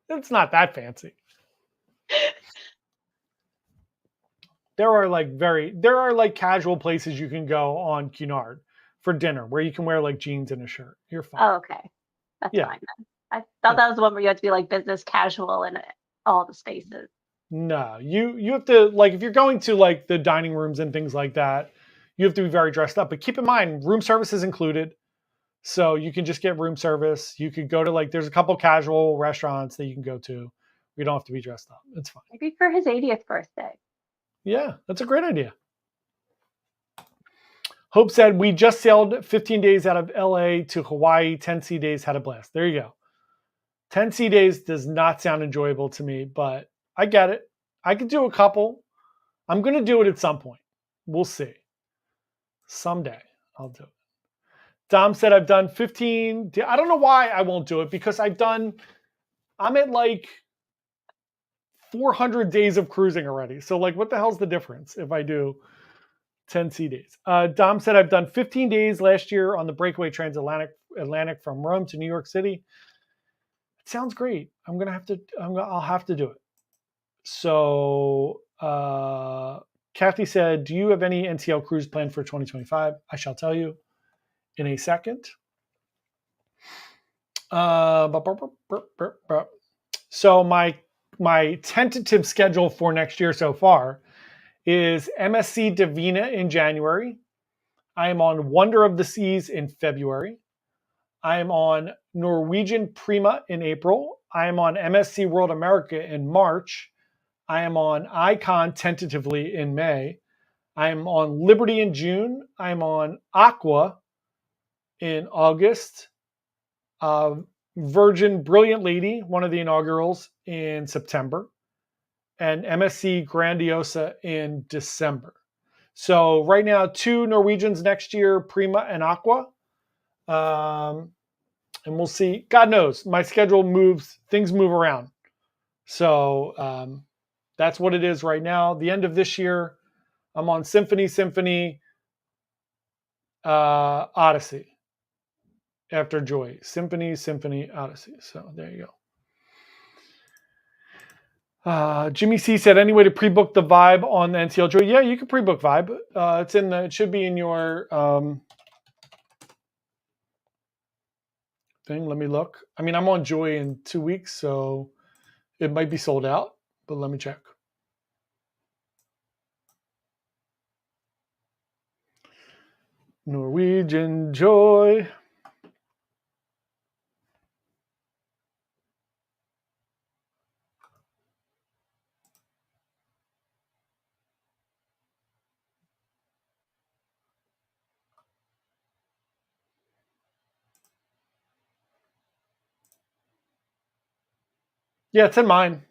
It's not that fancy. There are like casual places you can go on Cunard for dinner where you can wear like jeans and a shirt. You're fine. Oh, okay. That's fine then. I thought that was the one where you had to be like business casual in all the spaces. No, you have to, like, if you're going to like the dining rooms and things like that, you have to be very dressed up. But keep in mind, room service is included. So you can just get room service. You could go to there's a couple casual restaurants that you can go to. You don't have to be dressed up. It's fine. Maybe for his 80th birthday. Yeah, that's a great idea. Hope said, we just sailed 15 days out of LA to Hawaii, 10 sea days, had a blast. There you go. 10 sea days does not sound enjoyable to me, but I get it. I could do a couple. I'm going to do it at some point. We'll see. Someday I'll do it. Dom said, I've done 15. I don't know why I won't do it because I'm at like 400 days of cruising already. So like, what the hell's the difference if I do 10 sea days? Dom said, I've done 15 days last year on the breakaway transatlantic from Rome to New York City. It sounds great. I'll have to do it. So Kathy said, do you have any NCL cruise planned for 2025? I shall tell you in a second. So my tentative schedule for next year so far is MSC Divina in January. I am on Wonder of the Seas in February. I am on Norwegian Prima in April. I am on MSC World America in March. I am on Icon tentatively in May. I am on Liberty in June. I am on Aqua in August. Virgin Brilliant Lady, one of the inaugurals, in September. And MSC Grandiosa in December. So right now, 2 Norwegians next year, Prima and Aqua. And we'll see. God knows, my schedule moves, things move around. So that's what it is right now. The end of this year, I'm on Symphony, Odyssey. After Joy. Symphony, Odyssey. So there you go. Jimmy C said, any way to pre-book the Vibe on the NCL Joy? Yeah, you can pre-book Vibe. It should be in your thing. Let me look. I mean, I'm on Joy in 2 weeks, so it might be sold out, but let me check. Norwegian Joy. Yeah, it's in mine.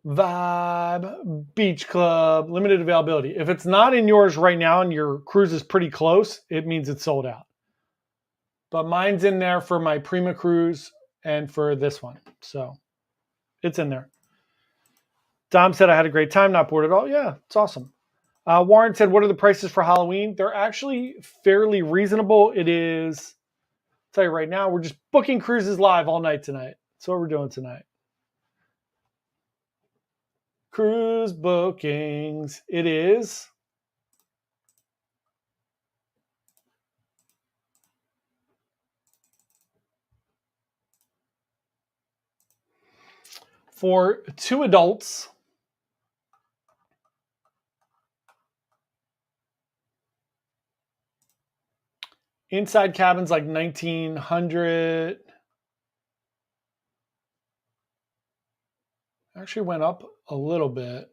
Vibe, Beach Club, limited availability. If it's not in yours right now and your cruise is pretty close, it means it's sold out. But mine's in there for my Prima cruise and for this one. So it's in there. Dom said, I had a great time, not bored at all. Yeah, it's awesome. Warren said, what are the prices for Halloween? They're actually fairly reasonable. It is, I'll tell you right now, we're just booking cruises live all night tonight. That's what we're doing tonight. Cruise bookings. It is for 2 adults. Inside cabins like 1900. Actually went up a little bit.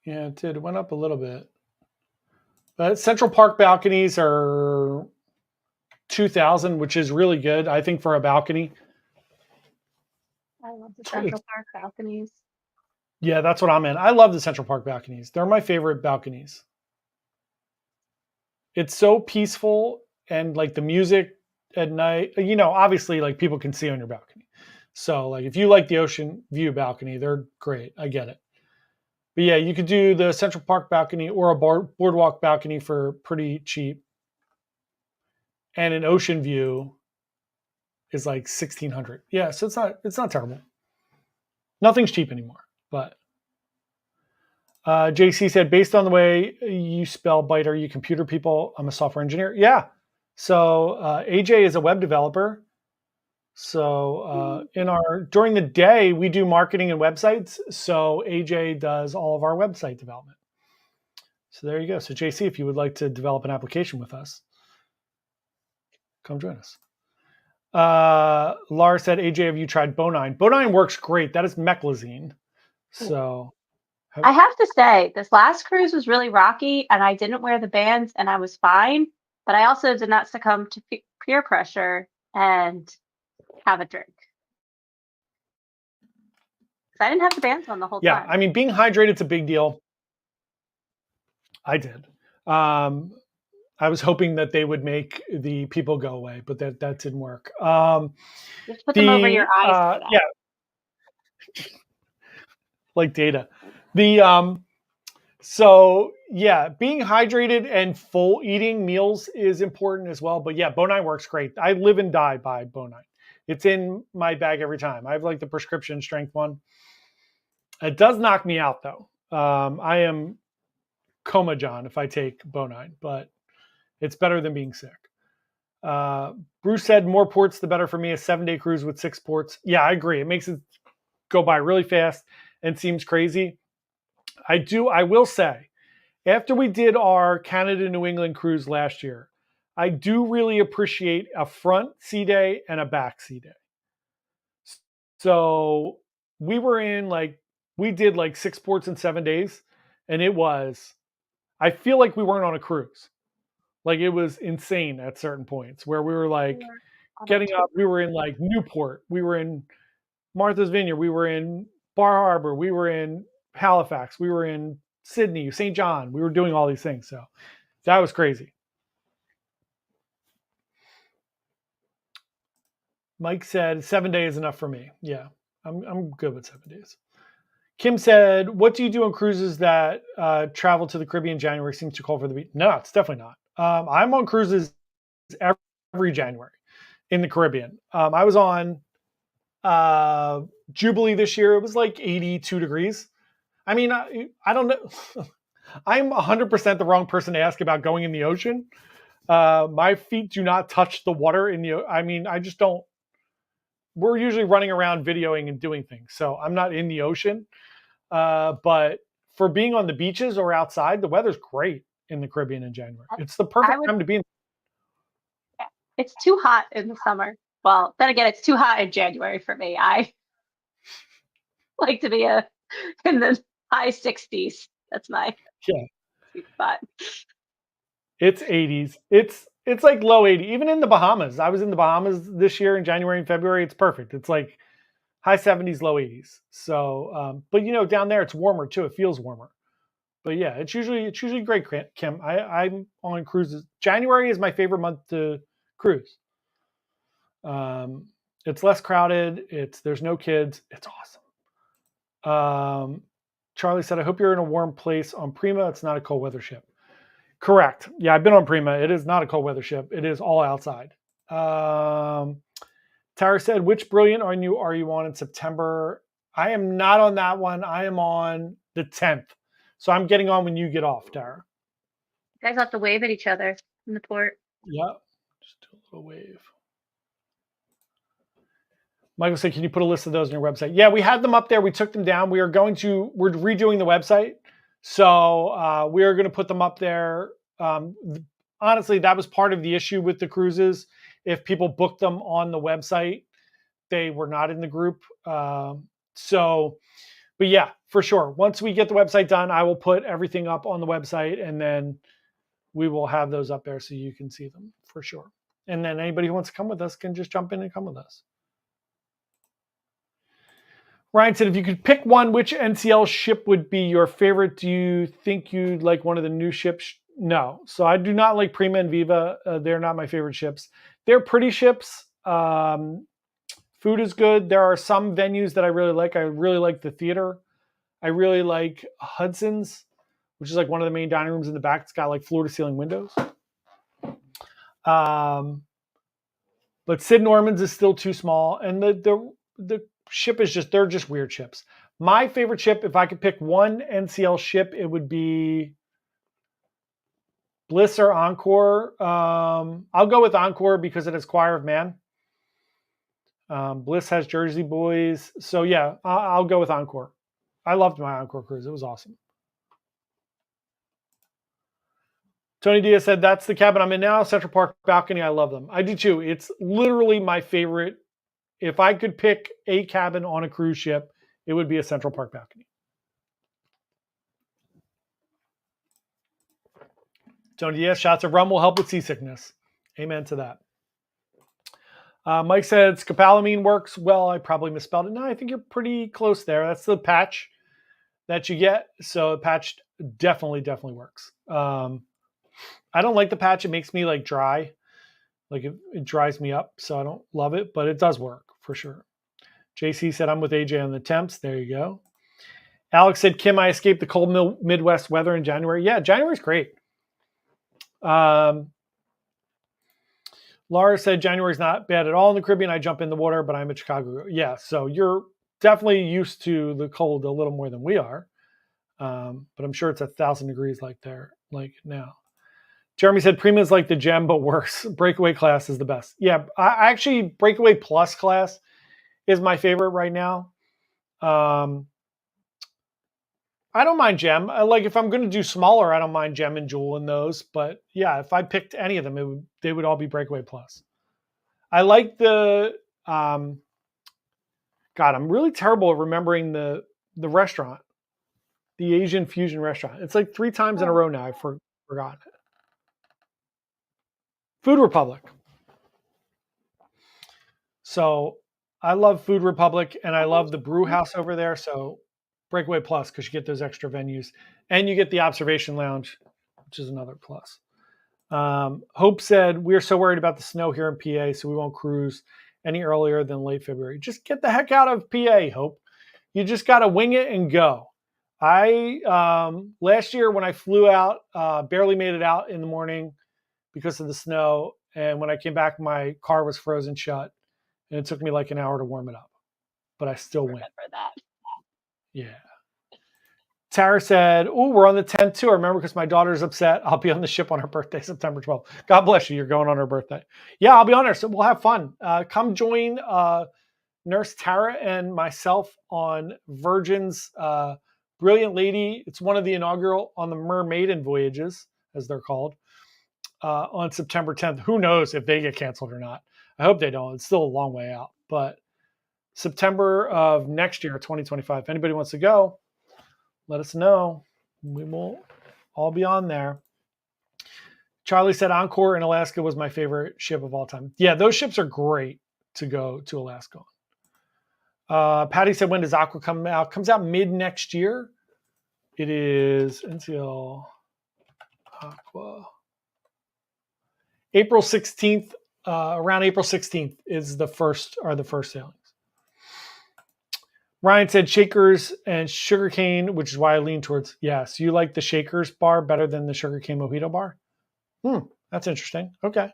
Yeah, it did. It went up a little bit. But Central Park balconies are 2,000, which is really good, I think, for a balcony. I love the Central Park balconies. Yeah, that's what I'm in. I love the Central Park balconies. They're my favorite balconies. It's so peaceful, and like the music at night, obviously like people can see on your balcony. So like if you like the ocean view balcony, they're great. I get it. But yeah, you could do the Central Park balcony or a boardwalk balcony for pretty cheap. And an ocean view is like 1,600. Yeah, so it's not terrible. Nothing's cheap anymore. But JC said, based on the way you spell Byte, are you computer people? I'm a software engineer. Yeah. So AJ is a web developer. So during the day, we do marketing and websites. So AJ does all of our website development. So there you go. So JC, if you would like to develop an application with us, come join us. Laura said, AJ, have you tried Bonine? Bonine works great. That is meclizine. So I have to say, this last cruise was really rocky, and I didn't wear the bands, and I was fine. But I also did not succumb to peer pressure and have a drink. I didn't have the bands on the whole time. Yeah, I mean, being hydrated is a big deal. I did. I was hoping that they would make the people go away, but that didn't work. Just put them over your eyes. Yeah, like data. So yeah, being hydrated and full eating meals is important as well. But yeah, Bonine works great. I live and die by Bonine. It's in my bag every time. I have like the prescription strength one. It does knock me out though. I am coma John if I take Bonine, but it's better than being sick. Bruce said more ports the better for me. A 7-day cruise with 6 ports. Yeah, I agree. It makes it go by really fast and seems crazy. I will say, after we did our Canada New England cruise last year, I do really appreciate a front sea day and a back sea day. So we were in we did like 6 ports in 7 days, and I feel like we weren't on a cruise. Like it was insane at certain points where we were like Or on a getting tour. up. We were in like Newport, we were in Martha's Vineyard, we were in Bar Harbor, we were in Halifax, we were in Sydney, St. John. We were doing all these things. So that was crazy. Mike said 7 days is enough for me. Yeah, I'm good with 7 days. Kim said, "What do you do on cruises that travel to the Caribbean in January? Seems too cold for the beach." No, it's definitely not. I'm on cruises every January in the Caribbean. I was on Jubilee this year. It was like 82 degrees. I mean, I don't know. I'm 100% the wrong person to ask about going in the ocean. My feet do not touch the water in the. I mean, I just don't. We're usually running around videoing and doing things, so I'm not in the ocean. But for being on the beaches or outside, the weather's great in the Caribbean in January. It's the I perfect would. time to be in. Yeah, it's too hot in the summer. Well, then again, it's too hot in January for me. I like to be in the high 60s. That's my Yeah, sweet spot. it's 80s. It's like low 80. Even in the Bahamas. I was in the Bahamas this year in January and February. It's perfect. It's like high 70s, low 80s. So, but down there it's warmer too. It feels warmer. But yeah, it's usually great, Kim. I'm on cruises. January is my favorite month to cruise. It's less crowded. There's no kids. It's awesome. Charlie said, "I hope you're in a warm place on Prima. It's not a cold weather ship." Correct. Yeah, I've been on Prima. It is not a cold weather ship. It is all outside. Tara said, "Which Brilliant are you on in September?" I am not on that one. I am on the 10th. So I'm getting on when you get off, Tara. You guys have to wave at each other in the port. Yeah. Just do a little wave. Michael said, "Can you put a list of those on your website?" Yeah, we had them up there. We took them down. We're redoing the website. So we are going to put them up there. Honestly, that was part of the issue with the cruises. If people booked them on the website, they were not in the group. But yeah, for sure. Once we get the website done, I will put everything up on the website, and then we will have those up there so you can see them for sure. And then anybody who wants to come with us can just jump in and come with us. Ryan said, "If you could pick one, which NCL ship would be your favorite? Do you think you'd like one of the new ships?" No. So I do not like Prima and Viva. They're not my favorite ships. They're pretty ships. Food is good. There are some venues that I really like. I really like the theater. I really like Hudson's, which is like one of the main dining rooms in the back. It's got like floor to ceiling windows. But Sid Norman's is still too small. And the ship they're just weird ships. My favorite ship, if I could pick one NCL ship, it would be Bliss or Encore. I'll go with Encore because it has Choir of Man. Bliss has Jersey Boys. So yeah, I'll go with Encore. I loved my Encore cruise. It was awesome. Tony Diaz said, "That's the cabin I'm in now, Central Park balcony. I love them." I do too. It's literally my favorite. If I could pick a cabin on a cruise ship, it would be a Central Park balcony. Tony Diaz, shots of rum will help with seasickness. Amen to that. Mike said, "Scopolamine works well." I probably misspelled it. No, I think you're pretty close there. That's the patch that you get. So the patch definitely works. I don't like the patch. It makes me like dry. Like it dries me up. So I don't love it, but it does work for sure. JC said, "I'm with AJ on the temps." There you go. Alex said, "Kim, I escaped the cold Midwest weather in January." Yeah, January's great. Laura said, "January's not bad at all in the Caribbean. I jump in the water, but I'm a Chicago." Yeah, so you're definitely used to the cold a little more than we are. But I'm sure it's 1,000 degrees like now. Jeremy said, "Prima is like the gem, but worse. Breakaway class is the best." Yeah, I actually, Breakaway Plus class is my favorite right now. I don't mind gem. Like if I'm going to do smaller, I don't mind gem and jewel in those. But yeah, if I picked any of them, they would all be breakaway plus. I like the God. I'm really terrible at remembering the restaurant, the Asian fusion restaurant. It's like 3 times in a row now. I've forgotten it. Food Republic. So I love Food Republic, and I love the brew house over there. So breakaway plus because you get those extra venues, and you get the observation lounge, which is another plus. Hope said, we're so worried about the snow here in PA, so we won't cruise any earlier than late February. Just get the heck out of PA, Hope. You just got to wing it and go. I last year when I flew out, barely made it out in the morning because of the snow. And when I came back, my car was frozen shut. And it took me like an hour to warm it up. But I still went. Remember that. Yeah. Tara said, oh, we're on the 10th too. I remember because my daughter's upset. I'll be on the ship on her birthday, September 12th. God bless you. You're going on her birthday. Yeah, I'll be on there. So we'll have fun. Come join Nurse Tara and myself on Virgin's Brilliant Lady. It's one of the inaugural on the Mermaiden voyages, as they're called, on September 10th. Who knows if they get canceled or not. I hope they don't. It's still a long way out. But September of next year, 2025, if anybody wants to go, let us know. We will all be on there. Charlie said Encore in Alaska was my favorite ship of all time. Yeah, those ships are great to go to Alaska on. Patty said, when does Aqua come out? Comes out mid next year. It is until Aqua. April 16th, around April 16th is the first sailings. Ryan said Shakers and Sugarcane, which is why I lean towards, yes, you like the Shakers bar better than the Sugarcane Mojito bar? That's interesting. Okay.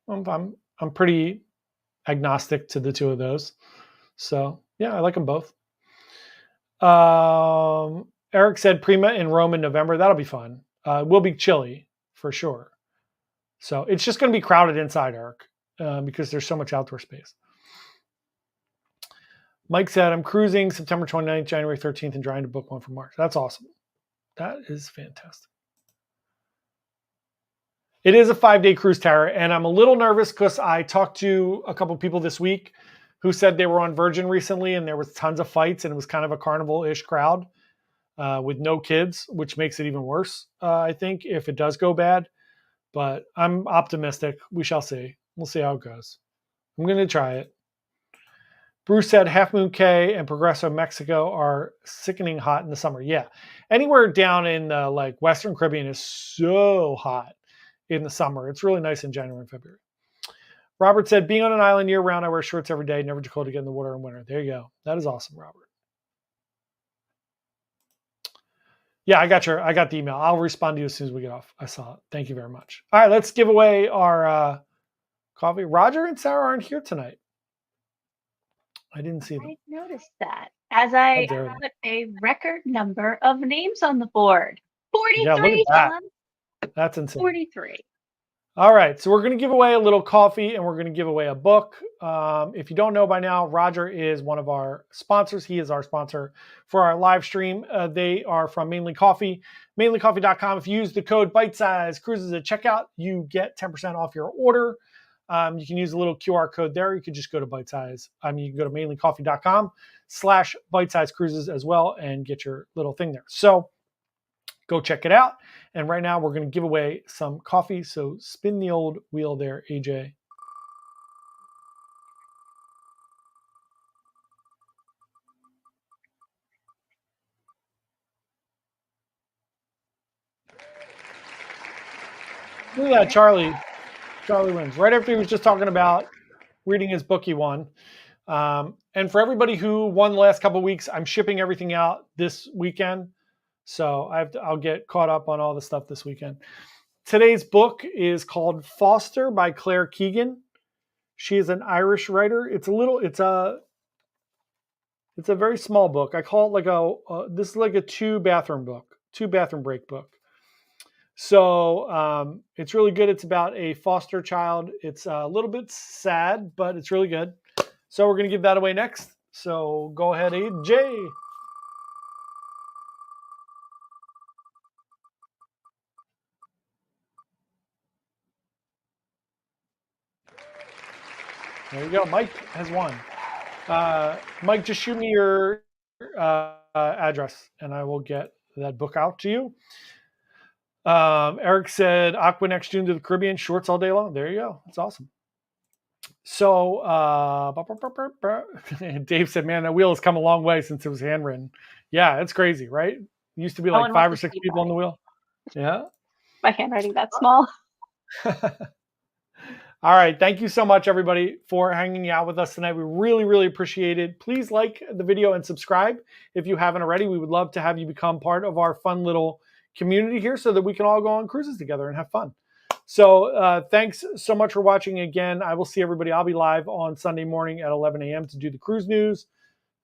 I'm pretty agnostic to the two of those. So, yeah, I like them both. Eric said Prima in Rome in November. That'll be fun. We'll be chilly for sure. So it's just going to be crowded inside, Eric, because there's so much outdoor space. Mike said, I'm cruising September 29th, January 13th, and trying to book one for March. That's awesome. That is fantastic. It is a 5-day cruise, Tara, and I'm a little nervous because I talked to a couple of people this week who said they were on Virgin recently, and there was tons of fights, and it was kind of a carnival-ish crowd with no kids, which makes it even worse, I think, if it does go bad. But I'm optimistic. We shall see. We'll see how it goes. I'm going to try it. Bruce said Half Moon Cay and Progreso, Mexico are sickening hot in the summer. Yeah. Anywhere down in the like Western Caribbean is so hot in the summer. It's really nice in January and February. Robert said, being on an island year round, I wear shorts every day. Never too cold to get in the water in winter. There you go. That is awesome, Robert. Yeah, I got the email. I'll respond to you as soon as we get off. I saw it. Thank you very much. All right, let's give away our coffee. Roger and Sarah aren't here tonight. I didn't see them. I noticed that as I put a record number of names on the board. 43, yeah, look at that. John. That's insane. 43. All right, so we're going to give away a little coffee and we're going to give away a book. If you don't know by now, Roger is one of our sponsors. He is our sponsor for our live stream. They are from Mainly Coffee, mainlycoffee.com. If you use the code BITESIZE Cruises at checkout, you get 10% off your order. You can use a little QR code there. You could just go to BiteSize. You can go to mainlycoffee.com/BiteSize Cruises as well and get your little thing there. So go check it out. And right now we're going to give away some coffee. So spin the old wheel there, AJ. Look at that, Charlie. Charlie wins. Right after he was just talking about reading his book, he won. And for everybody who won the last couple of weeks, I'm shipping everything out this weekend. So I'll get caught up on all the stuff this weekend. Today's book is called Foster by Claire Keegan. She is an Irish writer. It's a very small book. I call it this is like a 2-bathroom break book. So it's really good. It's about a foster child. It's a little bit sad, but it's really good. So we're going to give that away next. So go ahead, AJ. There you go. Mike has won. Mike, just shoot me your address and I will get that book out to you. Eric said Aqua next June to the Caribbean, shorts all day long. There you go. That's awesome. So Dave said, man, that wheel has come a long way since it was handwritten. Yeah, it's crazy, right? It used to be like 5 or 6 people on the wheel. Yeah. My handwriting that small. All right. Thank you so much, everybody, for hanging out with us tonight. We really, really appreciate it. Please like the video and subscribe if you haven't already. We would love to have you become part of our fun little community here so that we can all go on cruises together and have fun. So thanks so much for watching again. I will see everybody. I'll be live on Sunday morning at 11 a.m. to do the cruise news.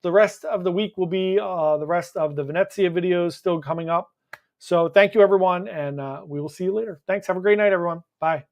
The rest of the week will be the rest of the Venezia videos still coming up. So thank you, everyone, and we will see you later. Thanks. Have a great night, everyone. Bye.